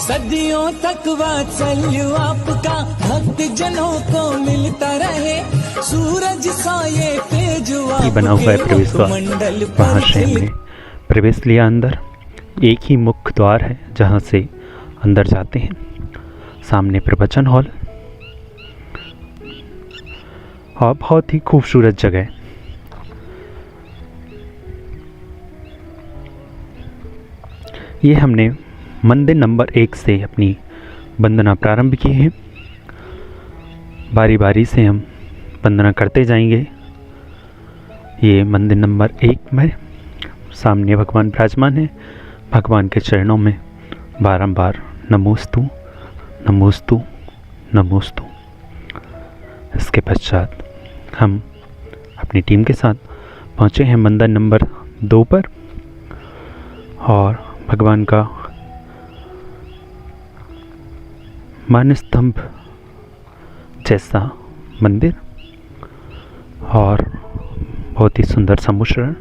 सदियों तक वात्सल्य आपका भक्त जनों को मिलता रहे, सूरज सा ये तेज बना हुआ है प्रवेश द्वार। मंडल वहाँ से हमने प्रवेश लिया अंदर। एक ही मुख्य द्वार है जहाँ से अंदर जाते हैं। सामने प्रवचन हॉल और बहुत ही खूबसूरत जगह। ये हमने मंदिर नंबर 1 से अपनी वंदना प्रारंभ की है। बारी बारी से हम वंदना करते जाएंगे। ये मंदिर नंबर 1 में सामने भगवान विराजमान है। भगवान के चरणों में बारंबार नमोस्तु नमोस्तु नमोस्तु। इसके पश्चात हम अपनी टीम के साथ पहुँचे हैं मंदिर नंबर 2 पर और भगवान का मानस्तंभ जैसा मंदिर और बहुत ही सुंदर समुच्चरण।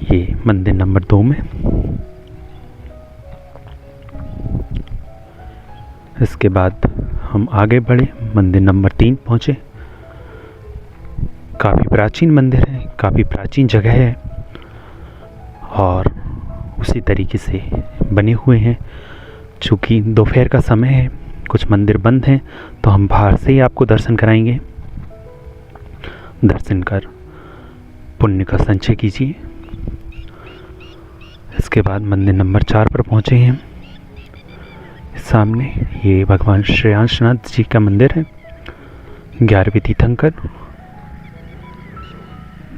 ये मंदिर नंबर 2 में। इसके बाद हम आगे बढ़े, मंदिर नंबर 3 पहुँचे। काफ़ी प्राचीन मंदिर है, काफ़ी प्राचीन जगह है और उसी तरीके से बने हुए हैं। चूँकि दोपहर का समय है, कुछ मंदिर बंद हैं, तो हम बाहर से ही आपको दर्शन कराएंगे। दर्शन कर पुण्य का संचय कीजिए। इसके बाद मंदिर नंबर 4 पर पहुँचे हैं। सामने ये भगवान श्रेयांशनाथ जी का मंदिर है। 11वें तीर्थंकर,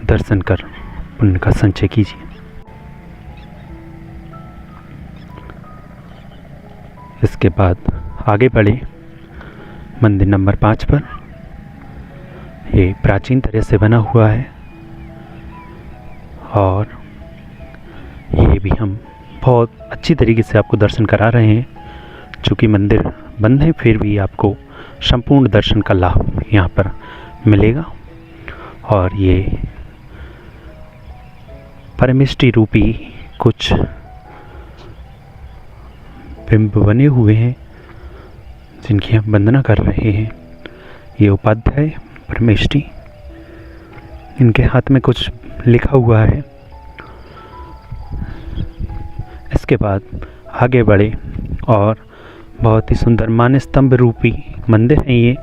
दर्शन कर पुण्य का संचय कीजिए। इसके बाद आगे बढ़े मंदिर नंबर 5 पर। ये प्राचीन तरह से बना हुआ है और ये भी हम बहुत अच्छी तरीके से आपको दर्शन करा रहे हैं। चूँकि मंदिर बंद है, फिर भी आपको संपूर्ण दर्शन का लाभ यहाँ पर मिलेगा। और ये परमेष्टि रूपी कुछ बिंब बने हुए हैं जिनकी हम वंदना कर रहे हैं। ये उपाध्याय परमेष्टि, इनके हाथ में कुछ लिखा हुआ है। इसके बाद आगे बढ़े और बहुत ही सुंदर मानस्तंभ रूपी मंदिर है। ये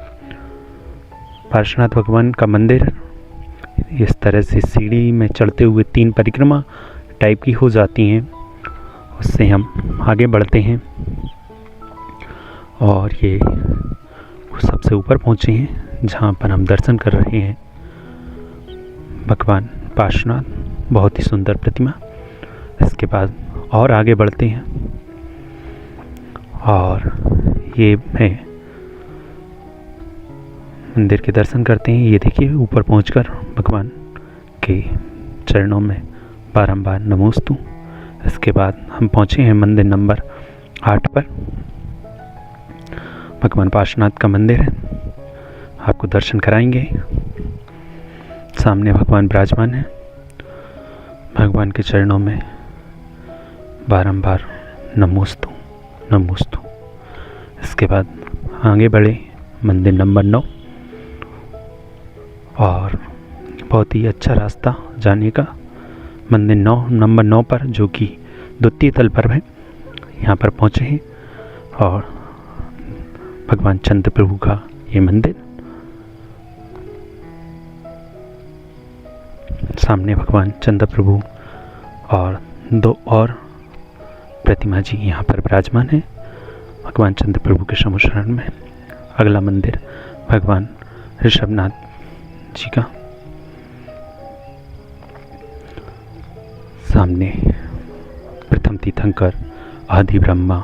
पार्श्वनाथ भगवान का मंदिर इस तरह से सीढ़ी में चढ़ते हुए 3 परिक्रमा टाइप की हो जाती हैं। उससे हम आगे बढ़ते हैं और ये सबसे ऊपर पहुँचे हैं जहाँ पर हम दर्शन कर रहे हैं भगवान पार्श्वनाथ, बहुत ही सुंदर प्रतिमा। इसके बाद और आगे बढ़ते हैं और ये है मंदिर के दर्शन करते हैं। ये देखिए ऊपर पहुंचकर भगवान के चरणों में बारंबार नमोस्तु। इसके बाद हम पहुंचे हैं मंदिर नंबर 8 पर। भगवान पार्श्वनाथ का मंदिर है, आपको दर्शन कराएंगे। सामने भगवान विराजमान है। भगवान के चरणों में बारंबार नमोस्तु नमोस्तु। इसके बाद आगे बढ़े मंदिर नंबर 9 और बहुत ही अच्छा रास्ता जाने का। मंदिर नंबर 9 पर, जो कि द्वितीय तल पर है, यहाँ पर पहुँचे हैं और भगवान चंद्र प्रभु का ये मंदिर। सामने भगवान चंद्र प्रभु और 2 और प्रतिमा जी यहाँ पर विराजमान है भगवान चंद्र प्रभु के समुच्चरण में। अगला मंदिर भगवान ऋषभनाथ जी का। सामने प्रथम तीर्थंकर आदि ब्रह्मा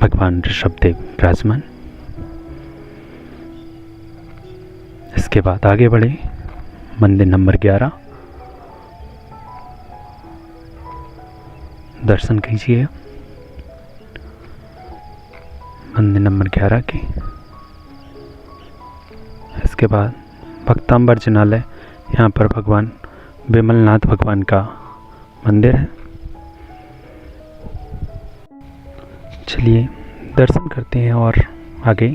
भगवान ऋषभदेव विराजमान। इसके बाद आगे बढ़े मंदिर नंबर 11, दर्शन कीजिए मंदिर नंबर 11 के। इसके बाद भक्तांबर जनालय, यहाँ पर भगवान विमलनाथ भगवान का मंदिर है। चलिए दर्शन करते हैं और आगे।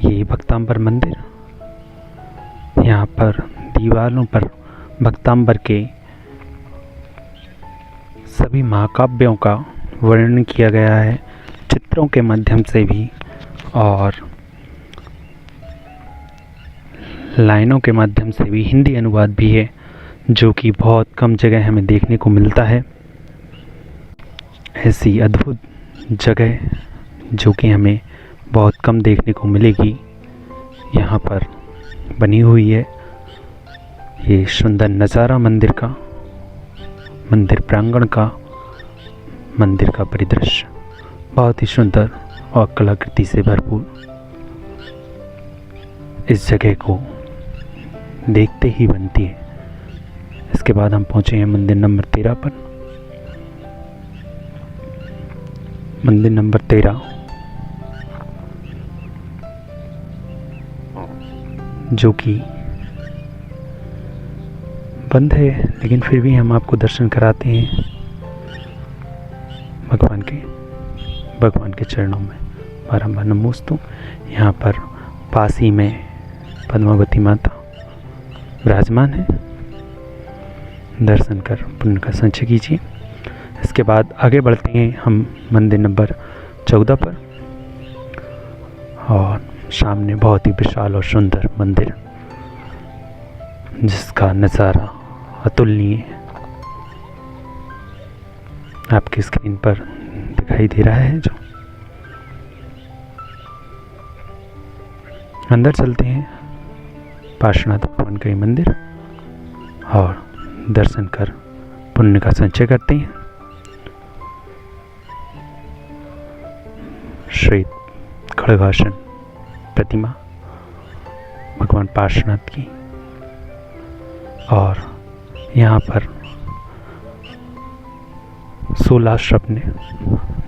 ये भक्तांबर मंदिर, यहाँ पर दीवारों पर भक्तांबर के सभी महाकाव्यों का वर्णन किया गया है, चित्रों के माध्यम से भी और लाइनों के माध्यम से भी। हिंदी अनुवाद भी है, जो कि बहुत कम जगह हमें देखने को मिलता है। ऐसी अद्भुत जगह जो कि हमें बहुत कम देखने को मिलेगी, यहाँ पर बनी हुई है। ये सुंदर नज़ारा मंदिर का, मंदिर प्रांगण का, मंदिर का परिदृश्य बहुत ही सुंदर और कलाकृति से भरपूर। इस जगह को देखते ही बनती है। इसके बाद हम पहुँचे हैं मंदिर नंबर 13 पर। मंदिर नंबर 13 जो कि बंद है, लेकिन फिर भी हम आपको दर्शन कराते हैं भगवान के चरणों में बारंबार नमोस्तु। यहाँ पर पास ही में पद्मावती माता विराजमान है। दर्शन कर पुण्य का संचय कीजिए। इसके बाद आगे बढ़ते हैं हम मंदिर नंबर 14 पर, और सामने बहुत ही विशाल और सुंदर मंदिर, जिसका नज़ारा अतुलनीय आपकी स्क्रीन पर दिखाई दे रहा है। जो अंदर चलते हैं पार्श्वनाथ भगवान का ये मंदिर, और दर्शन कर पुण्य का संचय करते हैं। श्वेत खड़गासन प्रतिमा भगवान पार्श्वनाथ की, और यहाँ पर 16 स्वप्न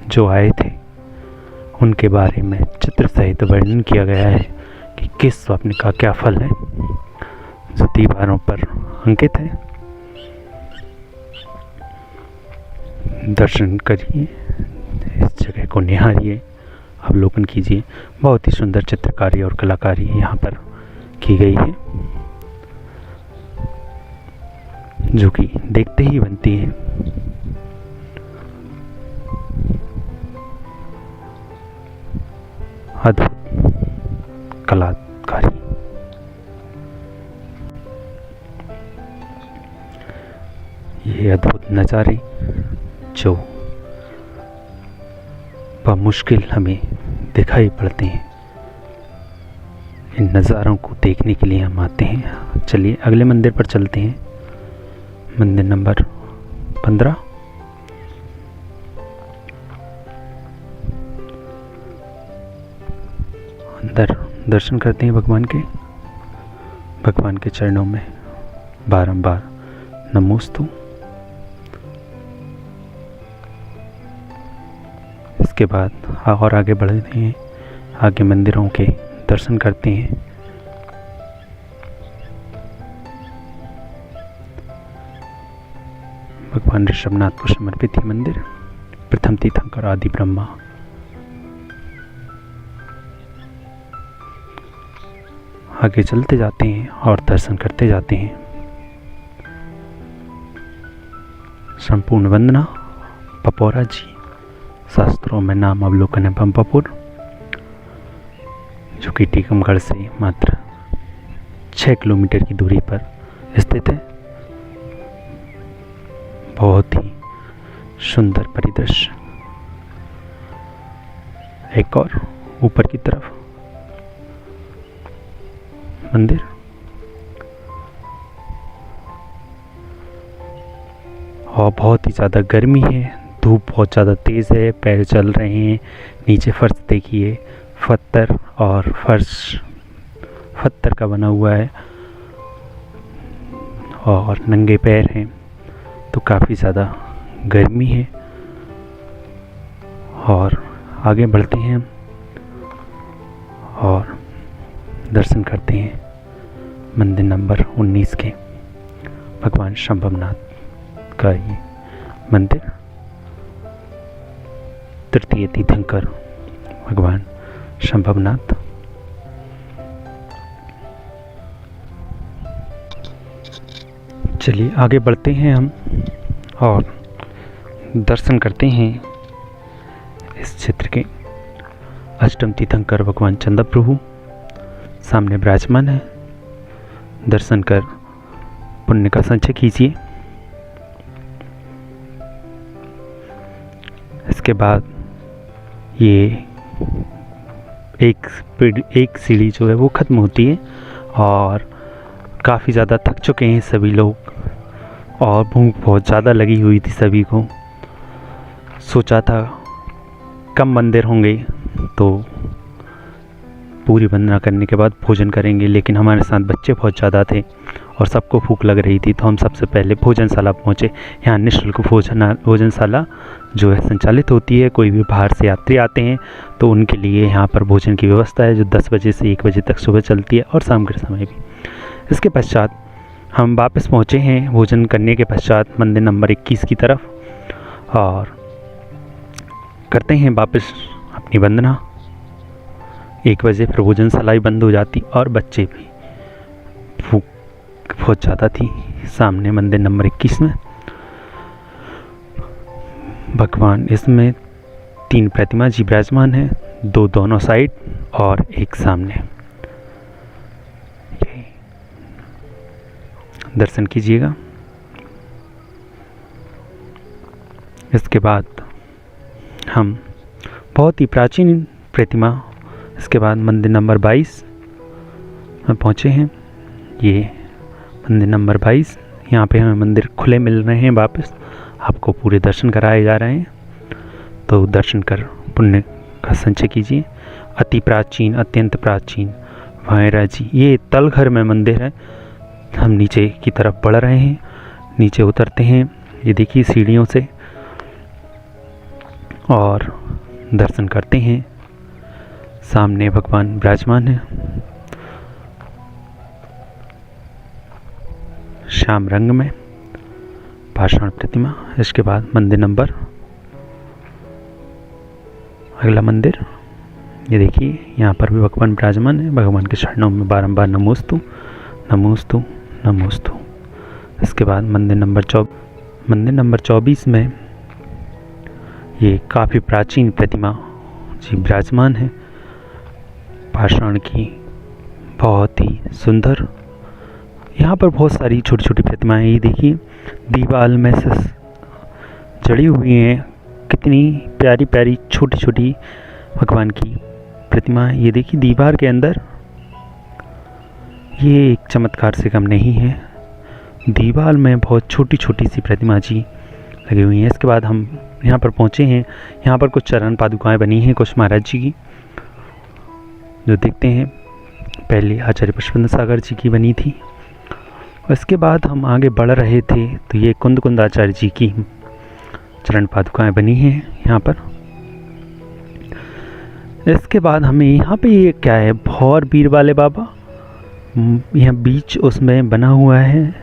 जो आए थे उनके बारे में चित्र सहित वर्णन किया गया है कि किस स्वप्न का क्या फल है, जो दीवारों पर अंकित है। दर्शन करिए, इस जगह को निहारिए, अवलोकन कीजिए। बहुत ही सुंदर चित्रकारी और कलाकारी यहाँ पर की गई है, जो कि देखते ही बनती है। अद्भुत कलाकारी। ये अद्भुत नज़ारे जो मुश्किल हमें दिखाई पड़ते हैं, इन नज़ारों को देखने के लिए हम आते हैं। चलिए अगले मंदिर पर चलते हैं। मंदिर नंबर 15। अंदर दर्शन करते हैं भगवान के चरणों में बारंबार नमोस्तु। इसके बाद और आगे बढ़ते हैं, आगे मंदिरों के दर्शन करते हैं। भगवान ऋषभनाथ को समर्पित ये मंदिर, प्रथम तीर्थंकर आदि ब्रह्मा। आगे चलते जाते हैं और दर्शन करते जाते हैं। संपूर्ण वंदना पपौरा जी, शास्त्रों में नाम अवलोकन है पंपापुर, जो कि टीकमगढ़ से मात्र 6 किलोमीटर की दूरी पर स्थित है। बहुत ही सुंदर परिदृश्य। एक और ऊपर की तरफ मंदिर, और बहुत ही ज़्यादा गर्मी है, धूप बहुत ज़्यादा तेज़ है, पैर चल रहे हैं। नीचे फर्श देखिए, पत्थर का बना हुआ है, और नंगे पैर हैं, तो काफ़ी ज़्यादा गर्मी है। और आगे बढ़ते हैं और दर्शन करते हैं मंदिर नंबर 19 के भगवान शंभवनाथ का ये मंदिर, तृतीय तीर्थंकर भगवान शंभवनाथ। चलिए आगे बढ़ते हैं हम और दर्शन करते हैं इस क्षेत्र के अष्टम तीर्थंकर भगवान चंदा प्रभु सामने विराजमान है। दर्शन कर पुण्य का संचय कीजिए। इसके बाद ये एक सीढ़ी जो है वो ख़त्म होती है और काफ़ी ज़्यादा थक चुके हैं सभी लोग और भूख बहुत ज़्यादा लगी हुई थी सभी को। सोचा था कम मंदिर होंगे तो पूरी वंदना करने के बाद भोजन करेंगे, लेकिन हमारे साथ बच्चे बहुत ज़्यादा थे और सबको भूख लग रही थी, तो हम सबसे पहले भोजनशाला पहुँचे। यहाँ निःशुल्क भोजनशाला जो है संचालित होती है। कोई भी बाहर से यात्री आते हैं तो उनके लिए यहाँ पर भोजन की व्यवस्था है, जो 10 बजे से 1 बजे तक सुबह चलती है और शाम के समय भी। इसके पश्चात हम वापस पहुँचे हैं भोजन करने के पश्चात मंदिर नंबर 21 की तरफ और करते हैं वापस अपनी वंदना। 1 बजे फिर भोजनशाला ही बंद हो जाती और बच्चे भी भूख बहुत ज़्यादा थी। सामने मंदिर नंबर 21 में भगवान, इसमें 3 प्रतिमा जी विराजमान हैं, 2 दोनों साइड और 1 सामने। दर्शन कीजिएगा। इसके बाद हम बहुत ही प्राचीन प्रतिमा, इसके बाद मंदिर नंबर 22 में पहुँचे हैं। ये मंदिर नंबर 22, यहाँ पे हमें मंदिर खुले मिल रहे हैं वापस, आपको पूरे दर्शन कराए जा रहे हैं, तो दर्शन कर पुण्य का संचय कीजिए। अति प्राचीन, अत्यंत प्राचीन भैरा जी, ये तलघर में मंदिर है। हम नीचे की तरफ बढ़ रहे हैं, नीचे उतरते हैं, ये देखिए सीढ़ियों से, और दर्शन करते हैं। सामने भगवान विराजमान है श्याम रंग में, पाषाण प्रतिमा। इसके बाद मंदिर नंबर, अगला मंदिर ये देखिए, यहाँ पर भी भगवान विराजमान है। भगवान के चरणों में बारंबार नमोस्तु नमोस्तु नमोस्तु। इसके बाद मंदिर नंबर 24 में ये काफ़ी प्राचीन प्रतिमा जी विराजमान है, पाषाण की, बहुत ही सुंदर। यहाँ पर बहुत सारी छोटी छोटी प्रतिमाएं, ये देखिए दीवार में से जड़ी हुई हैं, कितनी प्यारी प्यारी छोटी छोटी भगवान की प्रतिमा। ये देखिए दीवार के अंदर, ये एक चमत्कार से कम नहीं है, दीवार में बहुत छोटी छोटी सी प्रतिमा जी लगी हुई हैं। इसके बाद हम यहाँ पर पहुँचे हैं। यहाँ पर कुछ चरण पादुकाएं बनी हैं कुछ महाराज जी की, जो देखते हैं। पहले आचार्य पुष्पेंद्र सागर जी की बनी थी, और इसके बाद हम आगे बढ़ रहे थे तो ये कुंद आचार्य जी की चरण पादुकाएं बनी हैं यहाँ पर। इसके बाद हमें यहाँ पे ये क्या है, भौर बीर वाले बाबा, यहाँ बीच उसमें बना हुआ है,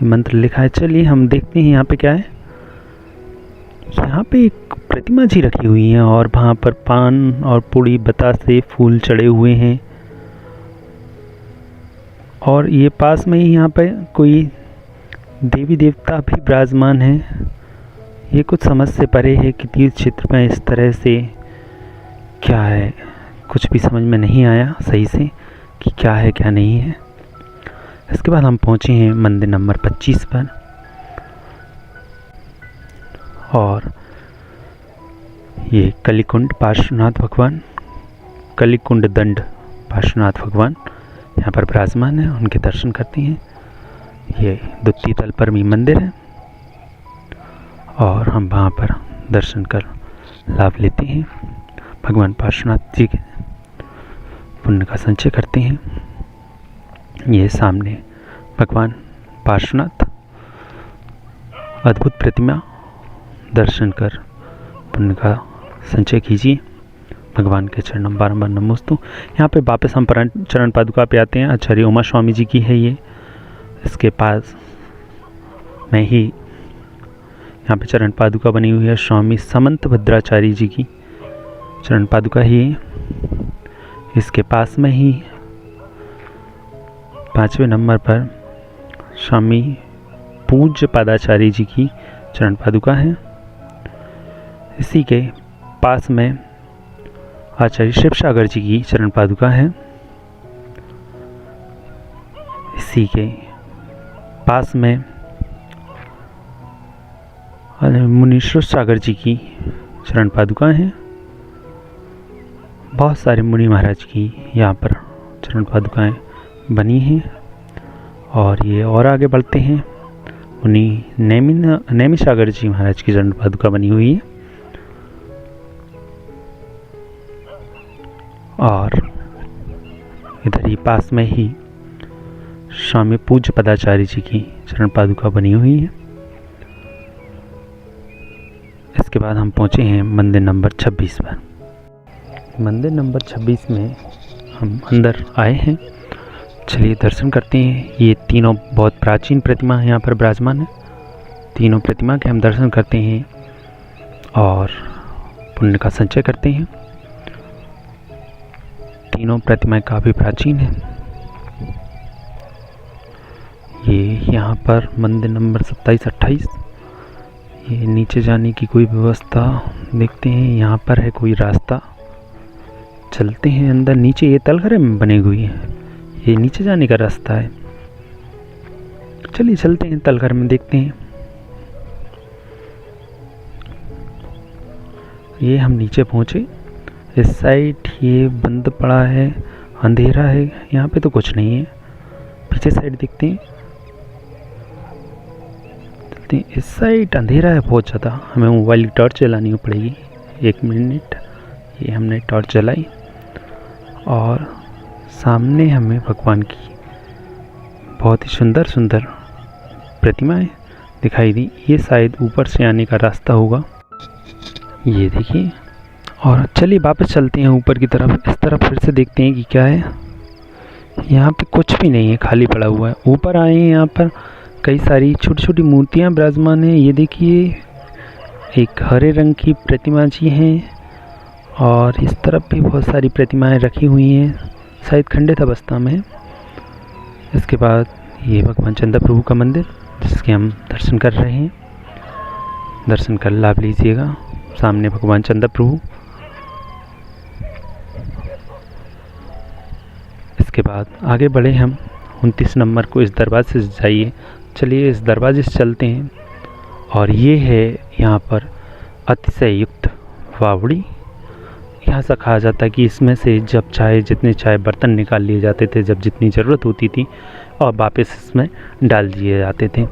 मंत्र लिखा है। चलिए हम देखते हैं यहाँ पे क्या है। यहाँ पे एक प्रतिमा जी रखी हुई हैं और वहाँ पर पान और पूड़ी बतासे फूल चढ़े हुए हैं, और ये पास में ही यहाँ पे कोई देवी देवता भी विराजमान है। ये कुछ समझ से परे है कि तीर्थ क्षेत्र में इस तरह से क्या है, कुछ भी समझ में नहीं आया सही से कि क्या है क्या नहीं है। इसके बाद हम पहुँचे हैं मंदिर नंबर 25 पर, और ये कलिकुंड पार्श्वनाथ भगवान, कलिकुंड दंड पार्श्वनाथ भगवान यहाँ पर विराजमान है, उनके दर्शन करते हैं। ये द्वितीय तल पर भी मंदिर है और हम वहाँ पर दर्शन कर लाभ लेते हैं, भगवान पार्श्वनाथ जी के पुण्य का संचय करते हैं। ये सामने भगवान पार्श्वनाथ, अद्भुत प्रतिमा, दर्शन कर पुण्य का संचय कीजिए। भगवान के चरणों बारंबार नमोस्तु। यहाँ पे वापस हम चरण पादुका पे आते हैं। आचार्य उमा स्वामी जी की है ये, इसके पास में ही यहाँ पे चरण पादुका बनी हुई है स्वामी समंत भद्राचार्य जी की। चरण पादुका ही। इसके पास में ही 5वें नंबर पर स्वामी पूज्य पादाचार्य जी की चरण पादुका है। इसी के पास में आचार्य शिवसागर जी की चरण पादुका है। इसी के पास में मुनीश्वर सागर जी की चरण पादुका हैं। बहुत सारे मुनि महाराज की यहाँ पर चरण पादुकाएँ बनी हैं। और ये और आगे बढ़ते हैं, मुनि नैमी सागर जी महाराज की चरण पादुका बनी हुई है। और इधर ही पास में ही स्वामी पूज्य पदाचार्य जी की चरण पादुका बनी हुई है। इसके बाद हम पहुँचे हैं मंदिर नंबर 26 पर। मंदिर नंबर 26 में हम अंदर आए हैं। चलिए दर्शन करते हैं। ये तीनों बहुत प्राचीन प्रतिमा हैं यहाँ पर विराजमान है। तीनों प्रतिमा के हम दर्शन करते हैं और पुण्य का संचय करते हैं। तीनों प्रतिमाएं काफ़ी प्राचीन हैं। ये यहाँ पर मंदिर नंबर 27-28। ये नीचे जाने की कोई व्यवस्था देखते हैं। यहाँ पर है कोई रास्ता, चलते हैं अंदर। नीचे ये तलघर में बनी हुई है, ये नीचे जाने का रास्ता है। चलिए चलते हैं तलघर में, देखते हैं। ये हम नीचे पहुँचे। इस साइड ये बंद पड़ा है, अंधेरा है, यहाँ पे तो कुछ नहीं है। पीछे साइड देखते हैं, चलते हैं। इस साइड अंधेरा है बहुत ज़्यादा, हमें मोबाइल की टॉर्च जलानी पड़ेगी। 1 मिनट। ये हमने टॉर्च जलाई और सामने हमें भगवान की बहुत ही सुंदर सुंदर प्रतिमाएं दिखाई दी। ये शायद ऊपर से आने का रास्ता होगा, ये देखिए। और चलिए वापस चलते हैं ऊपर की तरफ। इस तरफ फिर से देखते हैं कि क्या है। यहाँ पे कुछ भी नहीं है, खाली पड़ा हुआ है। ऊपर आए हैं, यहाँ पर कई सारी छोटी छोटी मूर्तियाँ विराजमान हैं। ये देखिए, एक हरे रंग की प्रतिमा जी हैं और इस तरफ भी बहुत सारी प्रतिमाएं रखी हुई हैं, शायद खंडित अवस्था में है। इसके बाद ये भगवान चंद्र प्रभु का मंदिर, जिसके हम दर्शन कर रहे हैं। दर्शन कर लाभ लीजिएगा। सामने भगवान चंद्र प्रभु। इसके बाद आगे बढ़े हम 29 नंबर को। इस दरवाजे से जाइए। चलिए इस दरवाजे से चलते हैं। और ये है यहाँ पर अतिशय युक्त वावड़ी। यहाँ से कहा जाता है कि इसमें से जब चाहे जितने चाहे बर्तन निकाल लिए जाते थे, जब जितनी ज़रूरत होती थी, और वापस इसमें डाल दिए जाते थे।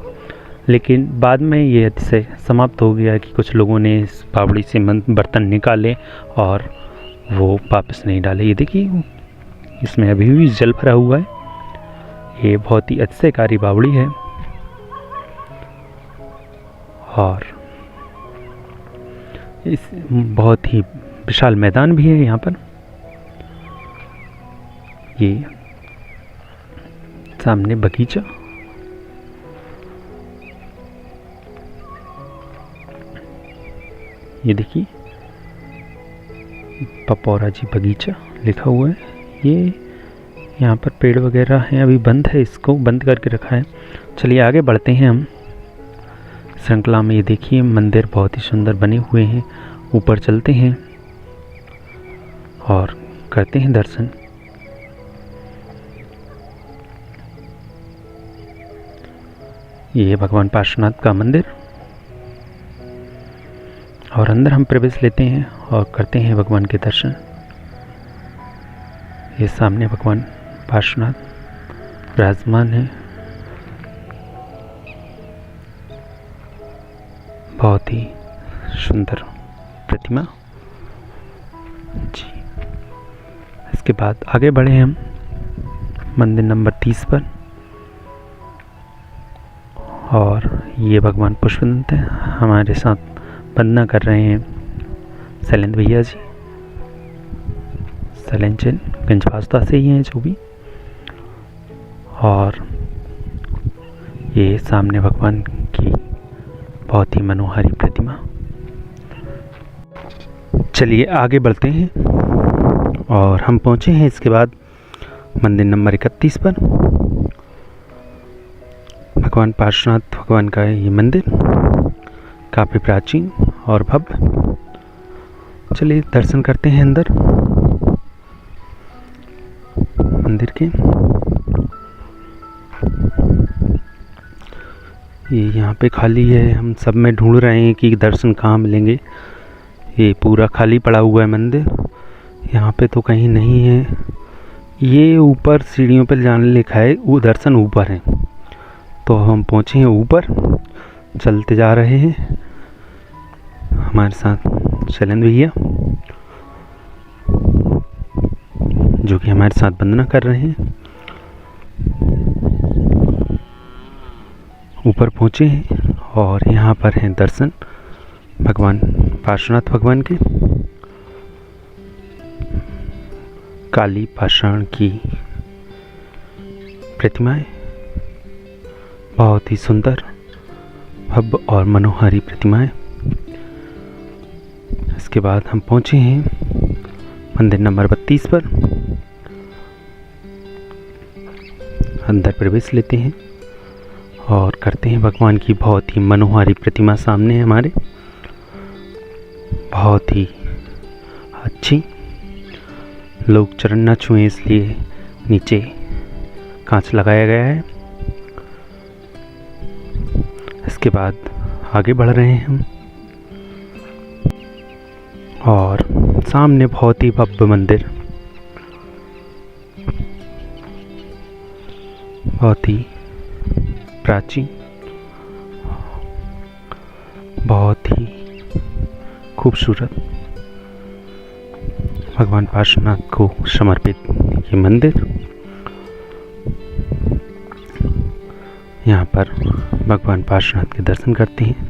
लेकिन बाद में ये अतिशय समाप्त हो गया कि कुछ लोगों ने इस बावड़ी से बर्तन निकाले और वो वापस नहीं डाले। ये देखिए, इसमें अभी भी जल भरा हुआ है। ये बहुत ही अतिशयकारी बावड़ी है। और इस बहुत ही विशाल मैदान भी है यहाँ पर। ये सामने बगीचा, ये देखिए पपौरा जी बगीचा लिखा हुआ है। ये यहाँ पर पेड़ वगैरह हैं, अभी बंद है, इसको बंद करके रखा है। चलिए आगे बढ़ते हैं हम श्रृंखला में। ये देखिए मंदिर बहुत ही सुंदर बने हुए हैं। ऊपर चलते हैं और करते हैं दर्शन। ये भगवान पार्श्वनाथ का मंदिर, और अंदर हम प्रवेश लेते हैं और करते हैं भगवान के दर्शन। ये सामने भगवान पार्श्वनाथ विराजमान है। बहुत ही सुंदर प्रतिमा जी। इसके बाद आगे बढ़े हम मंदिर नंबर 30 पर। और ये भगवान पुष्पदंत हैं, हमारे साथ वंदना कर रहे हैं शैलेंद्र भैया जी। शैलेंद्र गंजवास्ता से ही हैं जो भी। और ये सामने भगवान की बहुत ही मनोहारी प्रतिमा। चलिए आगे बढ़ते हैं और हम पहुँचे हैं इसके बाद मंदिर नंबर 31 पर। भगवान पार्श्वनाथ भगवान का है ये मंदिर, काफ़ी प्राचीन और भव्य। चलिए दर्शन करते हैं अंदर मंदिर के। ये यहाँ पे खाली है, हम सब में ढूंढ रहे हैं कि दर्शन कहाँ मिलेंगे। ये पूरा खाली पड़ा हुआ है मंदिर, यहाँ पे तो कहीं नहीं है। ये ऊपर सीढ़ियों पर जाने लिखा है, वो दर्शन ऊपर है। तो हम पहुँचे हैं ऊपर, चलते जा रहे हैं। हमारे साथ शैलेंद्र भैया जो कि हमारे साथ वंदना कर रहे हैं। ऊपर पहुँचे हैं और यहाँ पर हैं दर्शन भगवान पार्श्वनाथ भगवान के। काली पाषाण की प्रतिमाएं, बहुत ही सुंदर भव्य और मनोहारी प्रतिमाएं। इसके बाद हम पहुँचे हैं मंदिर नंबर 32 पर। अंदर प्रवेश लेते हैं और करते हैं भगवान की बहुत ही मनोहारी प्रतिमा सामने है हमारे, बहुत ही अच्छी। लोग चरण न छुएं इसलिए नीचे कांच लगाया गया है। इसके बाद आगे बढ़ रहे हैं हम और सामने बहुत ही भव्य मंदिर, बहुत ही प्राचीन, बहुत ही खूबसूरत भगवान पार्श्वनाथ को समर्पित ये मंदिर। यहाँ पर भगवान पार्श्वनाथ के दर्शन करते हैं।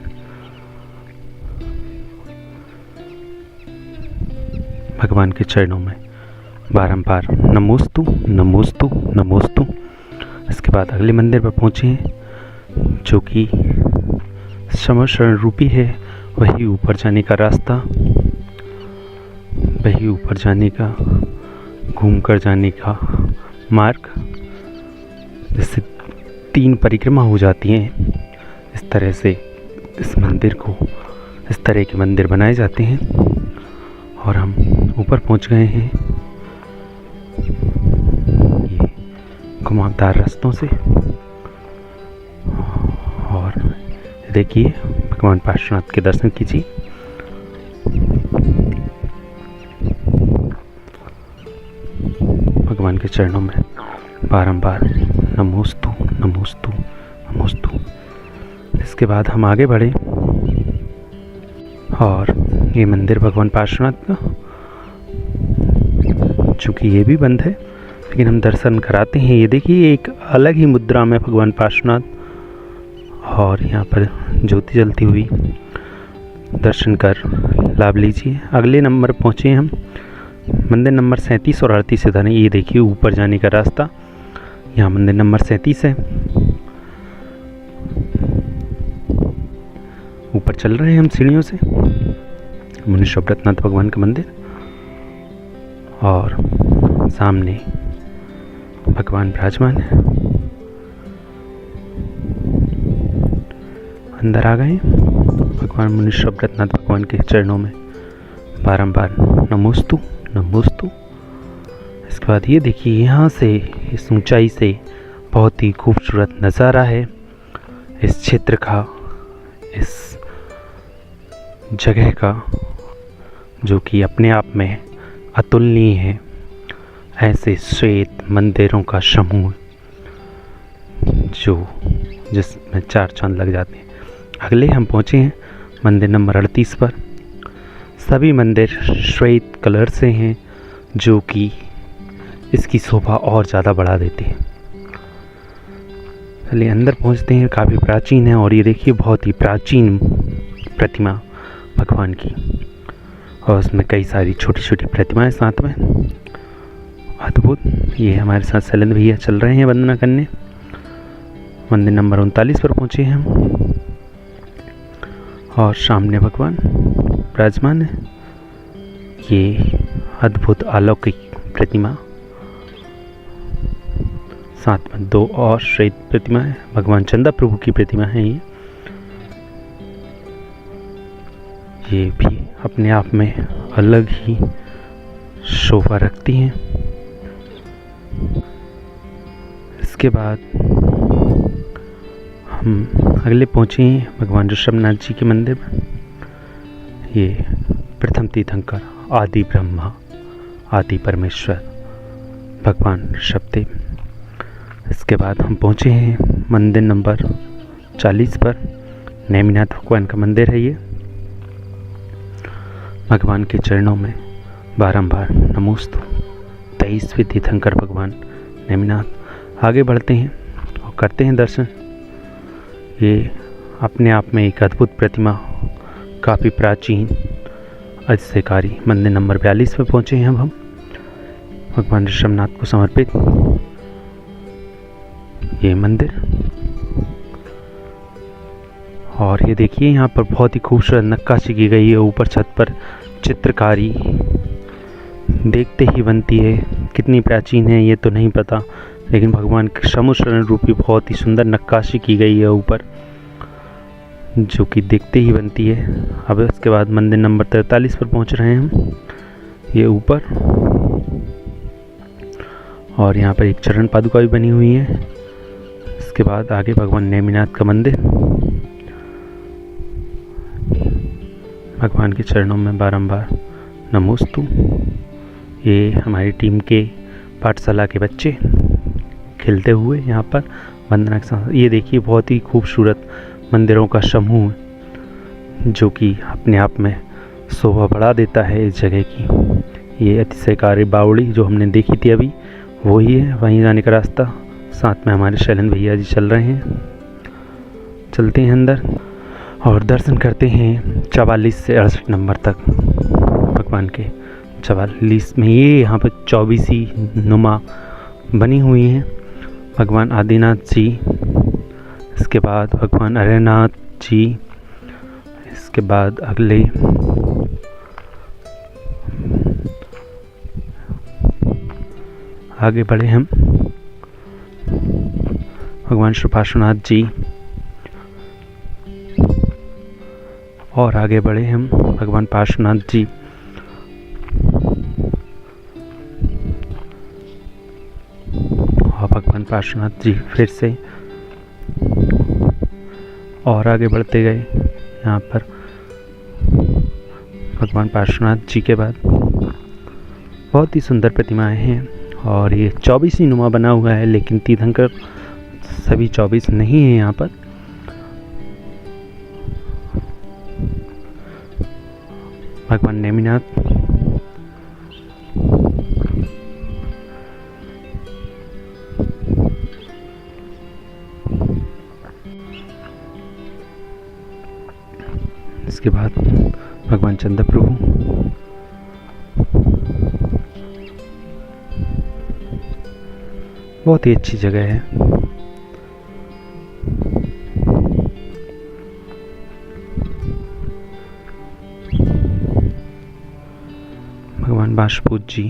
भगवान के चरणों में बारंबार नमोस्तु नमोस्तु नमोस्तु। इसके बाद अगले मंदिर पर पहुँचे हैं जो कि समशरण रूपी है। वही ऊपर जाने का रास्ता, वही ऊपर जाने का, घूमकर जाने का मार्ग, जिससे 3 परिक्रमा हो जाती हैं। इस तरह से इस मंदिर को, इस तरह के मंदिर बनाए जाते हैं। और हम ऊपर पहुंच गए हैं ये घुमावदार रास्तों से। और देखिए भगवान पार्श्वनाथ के दर्शन कीजिए। भगवान के चरणों में बारंबार नमोस्तु नमोस्तु नमोस्तु। इसके बाद हम आगे बढ़े और ये मंदिर भगवान पार्श्वनाथ का, चूँकि ये भी बंद है लेकिन हम दर्शन कराते हैं। ये देखिए एक अलग ही मुद्रा में भगवान पार्श्वनाथ, और यहाँ पर ज्योति जलती हुई दर्शन कर लाभ लीजिए। अगले नंबर पहुँचे हम मंदिर नंबर 37 और 38 से धने। ये देखिए ऊपर जाने का रास्ता, यहाँ मंदिर नंबर 37 है। ऊपर चल रहे हैं हम सीढ़ियों से। मुनि शोभनाथ भगवान का मंदिर और सामने भगवान विराजमान है। अंदर आ गए भगवान मुनि शोभनाथ भगवान के चरणों में बारंबार नमोस्तु नमोस्तु। इसके बाद ये देखिए यहाँ से इस ऊंचाई से बहुत ही खूबसूरत नज़ारा है इस क्षेत्र का, इस जगह का, जो कि अपने आप में अतुलनीय है। ऐसे श्वेत मंदिरों का समूह जिसमें 4 चांद लग जाते हैं। अगले हम पहुँचे हैं मंदिर नंबर 38 पर। सभी मंदिर श्वेत कलर से हैं जो कि इसकी शोभा और ज़्यादा बढ़ा देते हैं। चलिए अंदर पहुँचते हैं। काफ़ी प्राचीन है और ये देखिए बहुत ही प्राचीन प्रतिमा भगवान की, और उसमें कई सारी छोटी छोटी प्रतिमाएं साथ में, अद्भुत। ये हमारे साथ शैलेंद्र भैया चल रहे हैं वंदना करने। मंदिर नंबर 39 पर पहुँचे हैं हम और सामने भगवान विराजमान है। ये अद्भुत अलौकिक प्रतिमा, साथ में 2 और श्वेत प्रतिमा है। भगवान चंदा प्रभु की प्रतिमा है ये भी अपने आप में अलग ही शोभा रखती हैं। इसके बाद हम अगले पहुँचे हैं भगवान ऋषभनाथ जी के मंदिर में। ये प्रथम तीर्थंकर आदि ब्रह्मा आदि परमेश्वर भगवान ऋषभदेव। इसके बाद हम पहुँचे हैं मंदिर नंबर 40 पर। नेमिनाथ भगवान का मंदिर है ये। भगवान के चरणों में बारंबार नमोस्तु। 23वें तीर्थंकर भगवान नेमिनाथ। आगे बढ़ते हैं और करते हैं दर्शन। ये अपने आप में एक अद्भुत प्रतिमा, काफ़ी प्राचीन अधिशयकारी। मंदिर नंबर 42 पे पहुँचे हैं अब हम, भगवान ऋषभनाथ को समर्पित ये मंदिर। और ये देखिए यहाँ पर बहुत ही खूबसूरत नक्काशी की गई है। ऊपर छत पर चित्रकारी देखते ही बनती है। कितनी प्राचीन है ये तो नहीं पता, लेकिन भगवान के समुशरण रूपी बहुत ही सुंदर नक्काशी की गई है ऊपर, जो कि देखते ही बनती है। अब इसके बाद मंदिर नंबर 43 पर पहुंच रहे हैं हम, ये ऊपर। और यहाँ पर एक चरण पादुका भी बनी हुई है। इसके बाद आगे भगवान नेमिनाथ का मंदिर। भगवान के चरणों में बारंबार नमोस्तु। ये हमारी टीम के पाठशाला के बच्चे खेलते हुए यहाँ पर वंदना के साथ। ये देखिए बहुत ही खूबसूरत मंदिरों का समूह, जो कि अपने आप में शोभा बढ़ा देता है इस जगह की। ये अतिशयकारी बावड़ी जो हमने देखी थी अभी, वही है, वहीं जाने का रास्ता। साथ में हमारे शैलेंद्र भैया जी चल रहे हैं। चलते हैं अंदर और दर्शन करते हैं 44 से 68 नंबर तक भगवान के। 44 में ये यहाँ पर 24 नुमा बनी हुई हैं भगवान आदिनाथ जी। इसके बाद भगवान अरनाथ जी। इसके बाद अगले आगे बढ़े हम, भगवान श्री पार्श्वनाथ जी। और आगे बढ़े हम भगवान पार्श्वनाथ जी। और भगवान पार्श्वनाथ जी फिर से और आगे बढ़ते गए। यहाँ पर भगवान पार्श्वनाथ जी के बाद बहुत ही सुंदर प्रतिमाएं हैं। और ये 24 नुमा बना हुआ है, लेकिन तीर्थंकर सभी 24 नहीं है यहाँ पर। भगवान नेमिनाथ। इसके बाद भगवान चंद्र प्रभु। बहुत ही अच्छी जगह है। भगवान बाशपूत जी।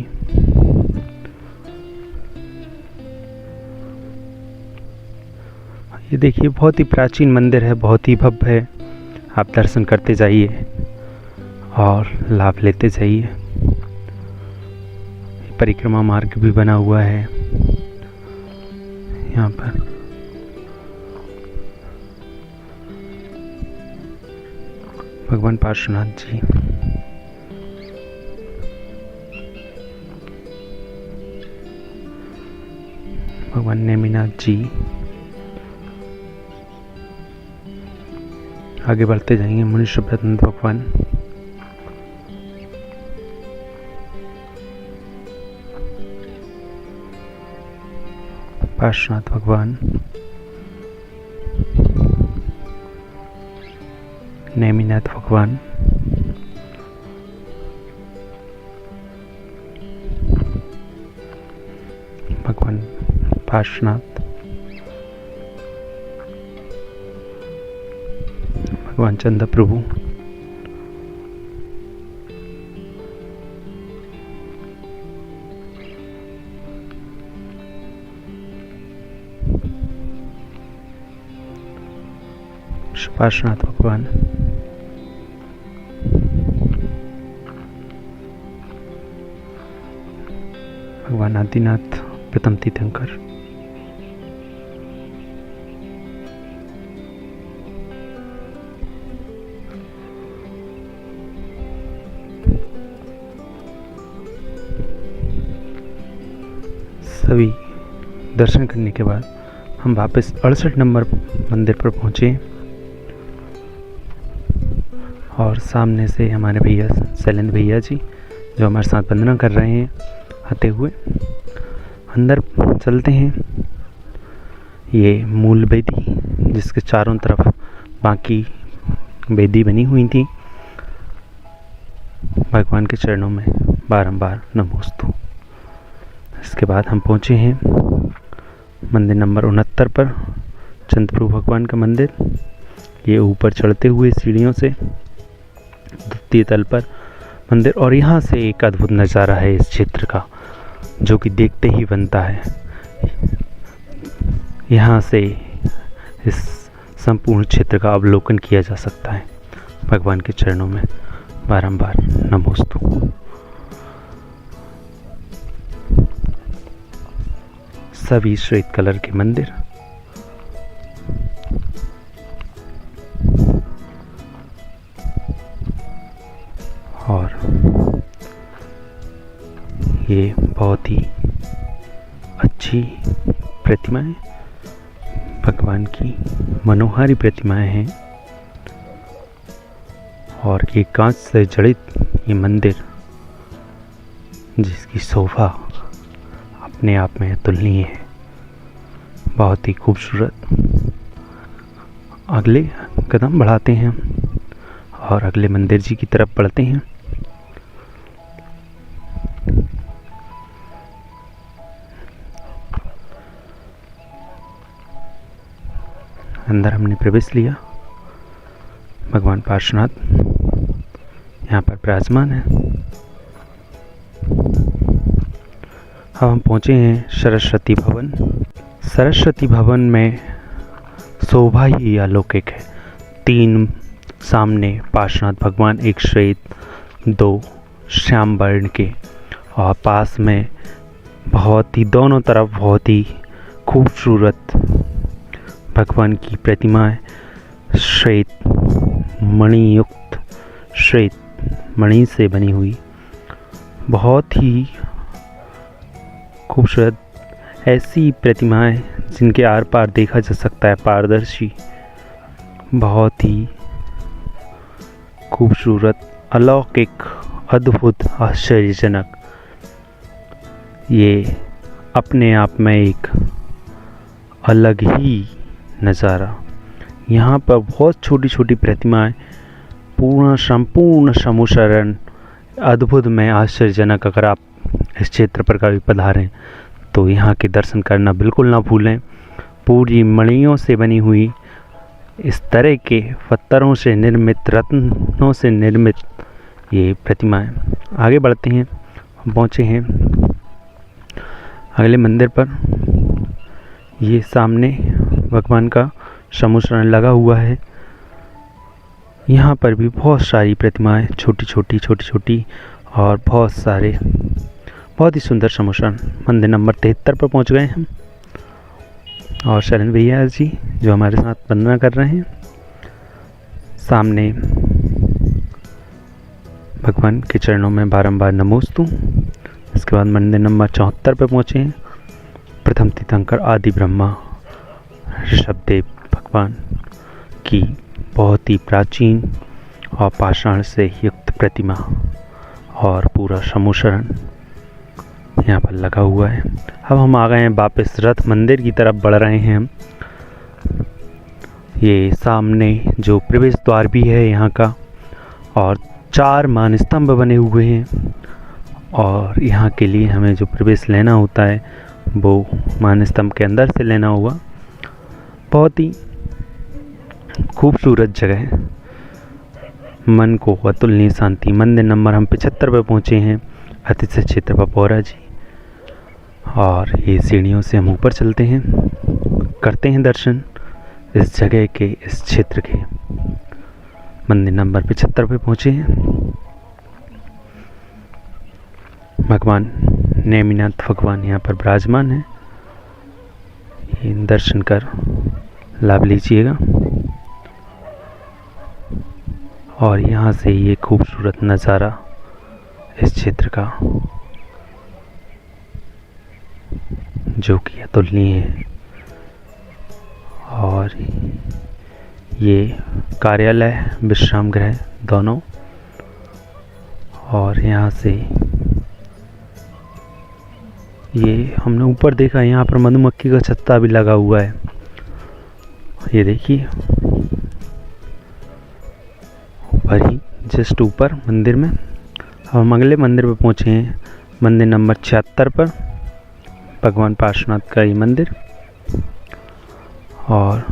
ये देखिए बहुत ही प्राचीन मंदिर है, बहुत ही भव्य है। आप दर्शन करते जाइए और लाभ लेते जाइए। परिक्रमा मार्ग भी बना हुआ है यहाँ पर। भगवान पार्श्वनाथ जी। भगवान नेमिनाथ जी। आगे बढ़ते जाएंगे मुनि शुभ्रतनंद भगवान। पार्श्वनाथ भगवान। नेमिनाथ भगवान। भगवान पार्श्वनाथ। भगवान चंद्र प्रभु। पार्श्वनाथ भगवान। भगवान आदिनाथ प्रथम तीर्थंकर। सभी दर्शन करने के बाद हम वापस 68 नंबर मंदिर पर पहुँचे और सामने से हमारे भैया शैलेंद्र भैया जी जो हमारे साथ वंदना कर रहे हैं आते हुए अंदर चलते हैं। ये मूल वेदी जिसके चारों तरफ बाकी वेदी बनी हुई थी, भगवान के चरणों में बारंबार नमोस्तु। इसके बाद हम पहुँचे हैं मंदिर नंबर 69 पर, चंद्रप्रभु भगवान का मंदिर। ये ऊपर चढ़ते हुए सीढ़ियों से द्वितीय तल पर मंदिर, और यहाँ से एक अद्भुत नज़ारा है इस क्षेत्र का जो कि देखते ही बनता है। यहाँ से इस संपूर्ण क्षेत्र का अवलोकन किया जा सकता है। भगवान के चरणों में बारंबार नमोस्तु। सभी श्वेत कलर के मंदिर, और ये बहुत ही अच्छी प्रतिमाएं, भगवान की मनोहारी प्रतिमाएं हैं। और ये कांच से जड़ित ये मंदिर जिसकी शोभा अपने आप में अतुलनीय है, बहुत ही खूबसूरत। अगले कदम बढ़ाते हैं और अगले मंदिर जी की तरफ बढ़ते हैं। अंदर हमने प्रवेश लिया। भगवान पार्श्वनाथ यहाँ पर विराजमान है। अब हम पहुँचे हैं सरस्वती भवन। सरस्वती भवन में शोभा ही अलौकिक है। 3 सामने पार्श्वनाथ भगवान, एक श्वेत, 2 श्याम वर्ण के, और पास में बहुत ही दोनों तरफ बहुत ही खूबसूरत भगवान की प्रतिमाएं, श्वेत मणि युक्त, श्वेत मणि से बनी हुई, बहुत ही खूबसूरत ऐसी प्रतिमाएं जिनके आर पार देखा जा सकता है, पारदर्शी, बहुत ही खूबसूरत, अलौकिक, अद्भुत, आश्चर्यजनक। ये अपने आप में एक अलग ही नज़ारा। यहाँ पर बहुत छोटी छोटी प्रतिमाएं, पूर्ण संपूर्ण समुशरण अद्भुत में आश्चर्यजनक। अगर आप इस क्षेत्र पर कभी पधारें तो यहाँ के दर्शन करना बिल्कुल ना भूलें। पूरी मणियों से बनी हुई, इस तरह के पत्थरों से निर्मित, रत्नों से निर्मित ये प्रतिमाएं। आगे बढ़ते हैं, हम पहुँचे हैं अगले मंदिर पर। ये सामने भगवान का समुशरण लगा हुआ है। यहाँ पर भी बहुत सारी प्रतिमाएं, छोटी छोटी और बहुत सारे, बहुत ही सुंदर समुशरण। मंदिर नंबर 73 पर पहुँच गए हम, और शरण भैया जी जो हमारे साथ वंदना कर रहे हैं। सामने भगवान के चरणों में बारंबार नमोस्तु। इसके बाद मंदिर नंबर 74 पर पहुँचे हैं। प्रथम तीर्थंकर आदि ब्रह्मा ऋषभदेव भगवान की बहुत ही प्राचीन और पाषाण से युक्त प्रतिमा और पूरा समुशरण यहाँ पर लगा हुआ है। अब हम आ गए हैं वापस रथ मंदिर की तरफ बढ़ रहे हैं हम। ये सामने जो प्रवेश द्वार भी है यहाँ का, और 4 मान स्तंभ बने हुए हैं, और यहाँ के लिए हमें जो प्रवेश लेना होता है वो मान स्तंभ के अंदर से लेना होगा। बहुत ही खूबसूरत जगह है, मन को अतुलनीय शांति। मंदिर नंबर हम 75 पर पहुँचे हैं, अतिथि क्षेत्र पपौरा जी। और ये सीढ़ियों से हम ऊपर चलते हैं, करते हैं दर्शन। इस जगह के, इस क्षेत्र के मंदिर नंबर 75 पे पहुँचे हैं। भगवान नेमिनाथ भगवान यहाँ पर विराजमान है। ये दर्शन कर लाभ लीजिएगा। और यहाँ से ये खूबसूरत नज़ारा इस क्षेत्र का जो कि अतुलनीय है। और ये कार्यालय, विश्राम गृह दोनों। और यहाँ से ये हमने ऊपर देखा, यहाँ पर मधुमक्खी का छत्ता भी लगा हुआ है। ये देखिए ऊपर ही, जस्ट ऊपर मंदिर में। अब हम अगले मंदिर पर पहुँचे हैं, मंदिर नंबर 76 पर, भगवान पार्श्वनाथ का ये मंदिर। और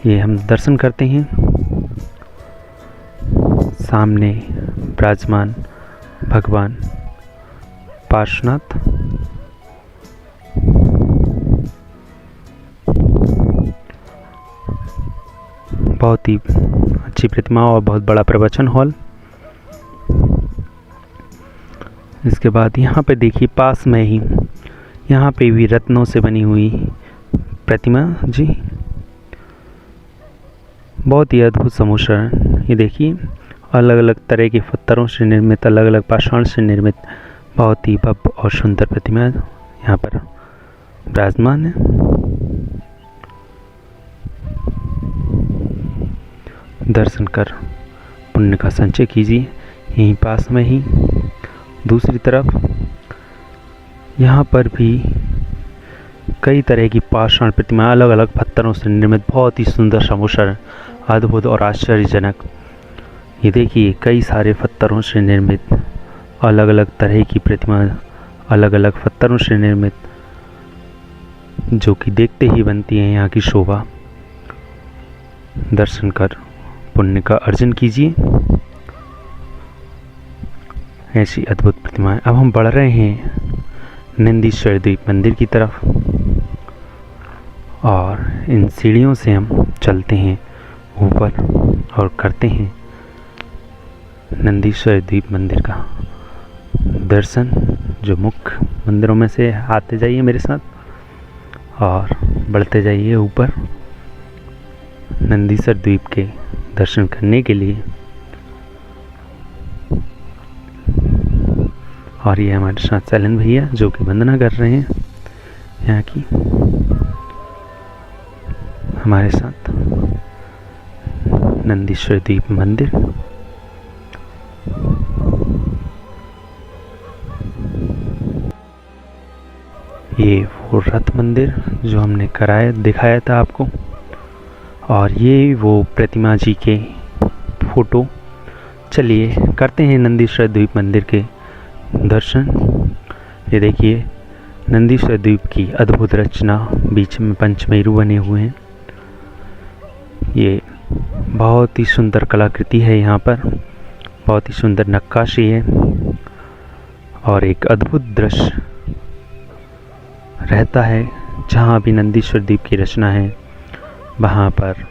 ये हम दर्शन करते हैं। सामने विराजमान भगवान पार्श्वनाथ। बहुत ही अच्छी प्रतिमा और बहुत बड़ा प्रवचन हॉल। इसके बाद यहाँ पे देखिए पास में ही, यहाँ पे भी रत्नों से बनी हुई प्रतिमा जी, बहुत ही अद्भुत सम्मिश्रण। ये देखिए अलग अलग तरह के पत्थरों से निर्मित, अलग अलग पाषाण से निर्मित बहुत ही भव्य और सुंदर प्रतिमा यहाँ पर विराजमान है। दर्शन कर पुण्य का संचय कीजिए। यहीं पास में ही दूसरी तरफ यहाँ पर भी कई तरह की पाषाण प्रतिमा, अलग अलग पत्थरों से निर्मित बहुत ही सुंदर सम्मिश्रण, अद्भुत और आश्चर्यजनक। ये देखिए कई सारे पत्थरों से निर्मित अलग अलग तरह की प्रतिमा, अलग अलग पत्थरों से निर्मित, जो कि देखते ही बनती है यहाँ की शोभा। दर्शन कर पुण्य का अर्जन कीजिए। ऐसी अद्भुत प्रतिमाएं। अब हम बढ़ रहे हैं नंदीश्वर द्वीप मंदिर की तरफ, और इन सीढ़ियों से हम चलते हैं ऊपर और करते हैं नंदीश्वर द्वीप मंदिर का दर्शन, जो मुख्य मंदिरों में से। आते जाइए मेरे साथ और बढ़ते जाइए ऊपर नंदीश्वर द्वीप के दर्शन करने के लिए। और ये हमारे साथ सैलन भैया जो कि वंदना कर रहे हैं यहाँ की हमारे साथ नंदीश्वर द्वीप मंदिर। ये वो रथ मंदिर जो हमने दिखाया था आपको, और ये वो प्रतिमा जी के फोटो। चलिए करते हैं नंदीश्वर द्वीप मंदिर के दर्शन। ये देखिए नंदीश्वर द्वीप की अद्भुत रचना, बीच में पंचमेरु बने हुए हैं। ये बहुत ही सुंदर कलाकृति है, यहाँ पर बहुत ही सुंदर नक्काशी है, और एक अद्भुत दृश्य रहता है। जहाँ भी नंदीश्वर द्वीप की रचना है वहाँ पर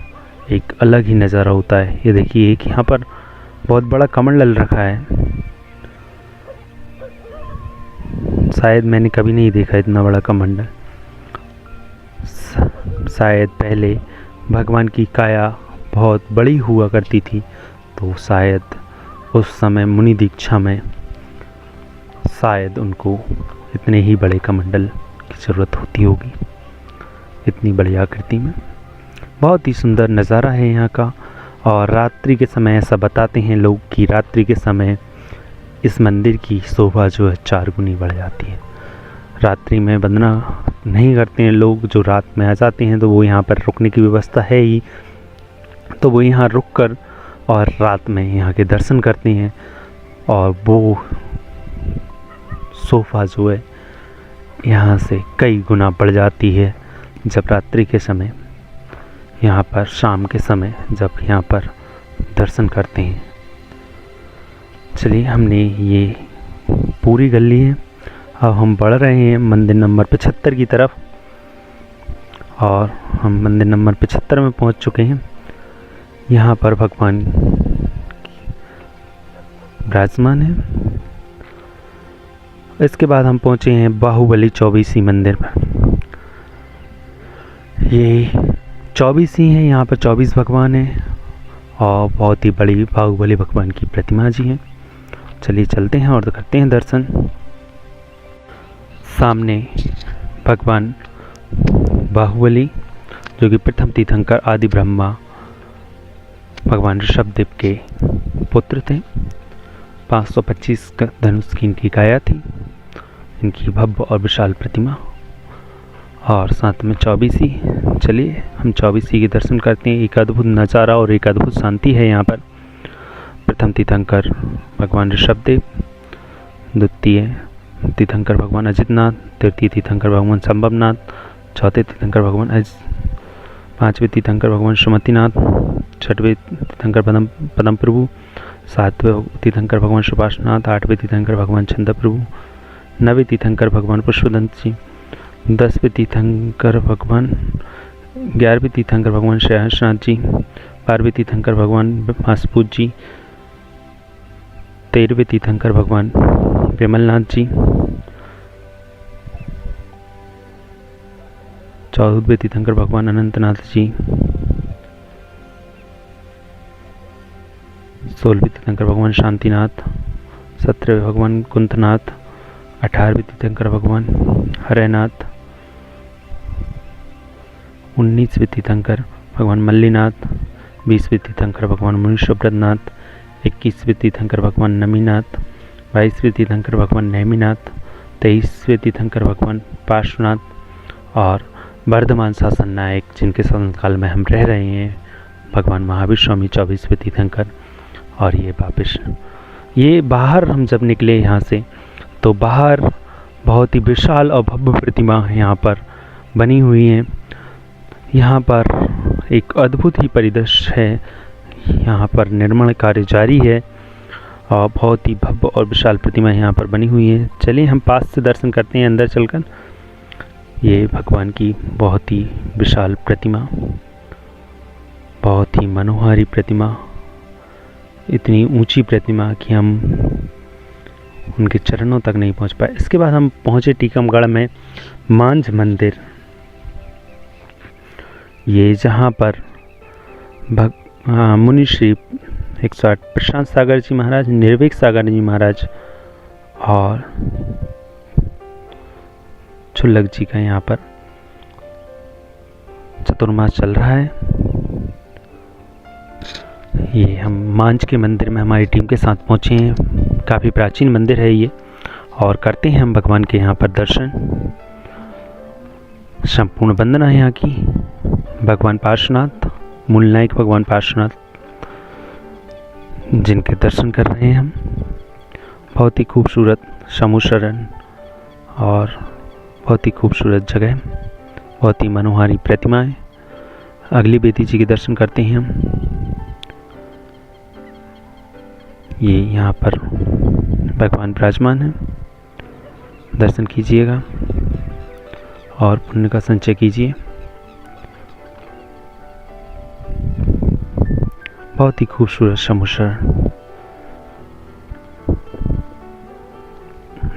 एक अलग ही नज़ारा होता है। ये देखिए एक यहाँ पर बहुत बड़ा कमंडल रखा है, शायद मैंने कभी नहीं देखा इतना बड़ा कमंडल। शायद पहले भगवान की काया बहुत बड़ी हुआ करती थी, तो शायद उस समय मुनि दीक्षा में शायद उनको इतने ही बड़े कमंडल की ज़रूरत होती होगी, इतनी बड़ी आकृति में। बहुत ही सुंदर नज़ारा है यहाँ का। और रात्रि के समय ऐसा बताते हैं लोग कि रात्रि के समय इस मंदिर की शोभा जो है 4 गुनी बढ़ जाती है। रात्रि में वंदना नहीं करते हैं लोग, जो रात में आ जाते हैं तो वो यहाँ पर रुकने की व्यवस्था है ही, तो वो यहाँ रुक कर और रात में यहाँ के दर्शन करते हैं। और वो शोभा जो है यहाँ से कई गुना बढ़ जाती है जब रात्रि के समय यहाँ पर, शाम के समय जब यहाँ पर दर्शन करते हैं। चलिए हमने ये पूरी कर ली है। अब हम बढ़ रहे हैं मंदिर नंबर 75 की तरफ, और हम मंदिर नंबर 75 में पहुंच चुके हैं। यहाँ पर भगवान विराजमान है। इसके बाद हम पहुंचे हैं बाहुबली 24 मंदिर पर। ये 24 हैं, यहाँ पर 24 भगवान हैं और बहुत ही बड़ी बाहुबली भगवान की प्रतिमा जी है। चलिए चलते हैं और करते हैं दर्शन। सामने भगवान बाहुबली जो कि प्रथम तीर्थंकर आदि ब्रह्मा भगवान ऋषभदेव के पुत्र थे। 525 धनुष की इनकी काया थी, इनकी भव्य और विशाल प्रतिमा, और साथ में 24। चलिए हम 24 के दर्शन करते हैं। एक अद्भुत नज़ारा और एक अद्भुत शांति है यहाँ पर। प्रथम तीर्थंकर भगवान ऋषभदेव, द्वितीय तीर्थंकर भगवान अजितनाथ, तृतीय तीर्थंकर भगवान संभवनाथ, चौथे तीर्थंकर भगवान पांचवें तीर्थंकर भगवान सुमतिनाथ, छठवें तीर्थंकर पदम प्रभु, सातवें तीर्थंकर भगवान सुभाषनाथ, आठवें तीर्थंकर भगवान चंद्र प्रभु, नवें तीर्थंकर भगवान पुष्पदंत जी, 10वें तीर्थंकर भगवान, 11वें तीर्थंकर भगवान श्रेयसनाथ जी, 12वें तीर्थंकर भगवान मासपूत जी, 13वें तीर्थंकर भगवान विमलनाथ जी, 14वें तीर्थंकर भगवान अनंतनाथ जी, 16वें तीर्थंकर भगवान शांतिनाथ, 17वें भगवान कुंतनाथ, 18वें तीर्थंकर भगवान हरनाथ, 19वें तीर्थंकर भगवान मल्लीनाथ, 20वें तीर्थंकर भगवान मुनीश्वरनाथ, 21वें तीर्थंकर भगवान नमीनाथ, 22वें तीर्थंकर भगवान नेमिनाथ, 23वें तीर्थंकर भगवान पार्श्वनाथ और वर्धमान शासन नायक जिनके शासनकाल में हम रह रहे हैं भगवान महावीर स्वामी 24वें तीर्थंकर। और ये वापिस ये बाहर हम जब निकले यहाँ से तो बाहर बहुत ही विशाल और भव्य प्रतिमा यहाँ पर बनी हुई है। यहाँ पर एक अद्भुत ही परिदृश्य है। यहाँ पर निर्माण कार्य जारी है और बहुत ही भव्य और विशाल प्रतिमा यहाँ पर बनी हुई है। चलिए हम पास से दर्शन करते हैं अंदर चलकर। ये भगवान की बहुत ही विशाल प्रतिमा, बहुत ही मनोहारी प्रतिमा, इतनी ऊंची प्रतिमा कि हम उनके चरणों तक नहीं पहुंच पाए। इसके बाद हम पहुंचे टीकमगढ़ में मांझ मंदिर। ये जहाँ पर मुनि श्री 108 प्रशांत सागर जी महाराज, निर्भीक सागर जी महाराज और छुल्लक जी का यहाँ पर चतुर्मास चल रहा है। ये हम मांझ के मंदिर में हमारी टीम के साथ पहुँचे हैं। काफ़ी प्राचीन मंदिर है ये और करते हैं हम भगवान के यहाँ पर दर्शन। संपूर्ण वंदना है यहाँ की भगवान पार्श्वनाथ, मूल नायक भगवान पार्श्वनाथ जिनके दर्शन कर रहे हैं हम। बहुत ही खूबसूरत समूह शरण और बहुत ही खूबसूरत जगह, बहुत ही मनोहारी प्रतिमाएं। अगली बेदी जी के दर्शन करते हैं हम। ये यहाँ पर भगवान विराजमान है, दर्शन कीजिएगा और पुण्य का संचय कीजिए। बहुत ही खूबसूरत समुद्र।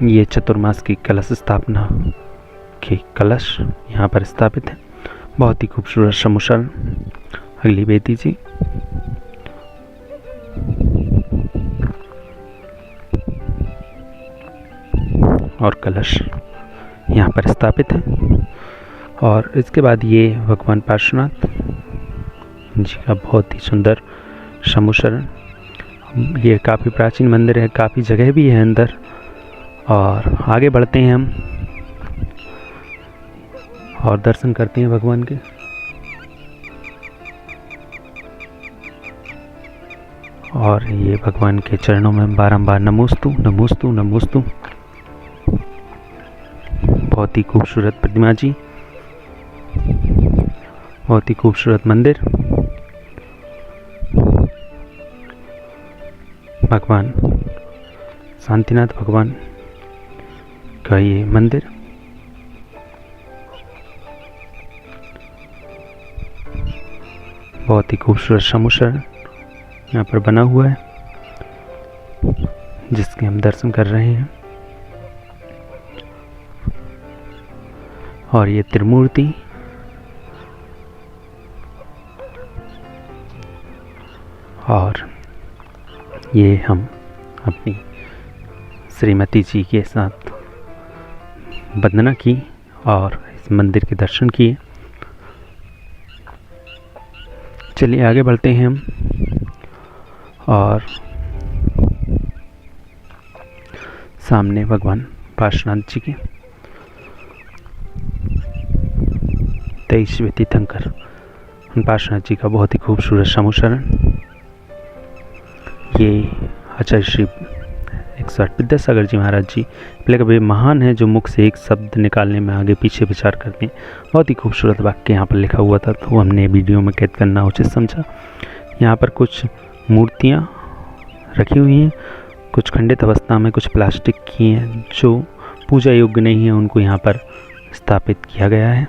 ये चतुर्मास की कलश स्थापना के कलश यहाँ पर स्थापित है। बहुत ही खूबसूरत समुद्र। अगली बेदी जी। और कलश यहाँ पर स्थापित है। और इसके बाद ये भगवान पार्श्वनाथ जी का बहुत ही सुंदर समुशरण। ये काफ़ी प्राचीन मंदिर है, काफ़ी जगह भी है अंदर। और आगे बढ़ते हैं हम और दर्शन करते हैं भगवान के। और ये भगवान के चरणों में बारंबार नमोस्तु नमोस्तु नमोस्तु। बहुत ही खूबसूरत प्रतिमा जी, बहुत ही खूबसूरत मंदिर। भगवान शांतिनाथ भगवान का ये मंदिर। बहुत ही खूबसूरत समूह यहाँ पर बना हुआ है, जिसके हम दर्शन कर रहे हैं। और ये त्रिमूर्ति और ये हम अपनी श्रीमती जी के साथ वंदना की और इस मंदिर के दर्शन किए। चलिए आगे बढ़ते हैं हम और सामने भगवान पार्श्वनाथ जी के 23वें तीर्थंकर पार्श्वनाथ जी का बहुत ही खूबसूरत समूह। ये आचार्य श्री 108 विद्यासागर जी महाराज जी पहले कभी महान है, जो मुख से एक शब्द निकालने में आगे पीछे विचार करते हैं। बहुत ही खूबसूरत वाक्य यहाँ पर लिखा हुआ था, तो हमने वीडियो में कैद करना उचित समझा। यहाँ पर कुछ मूर्तियाँ रखी हुई हैं, कुछ खंडित अवस्था में, कुछ प्लास्टिक की हैं, जो पूजा योग्य नहीं है, उनको यहाँ पर स्थापित किया गया है।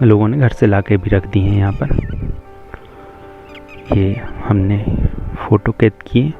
लोगों ने घर से लाके भी रख दी हैं यहाँ पर। ये हमने फ़ोटो कैद किए।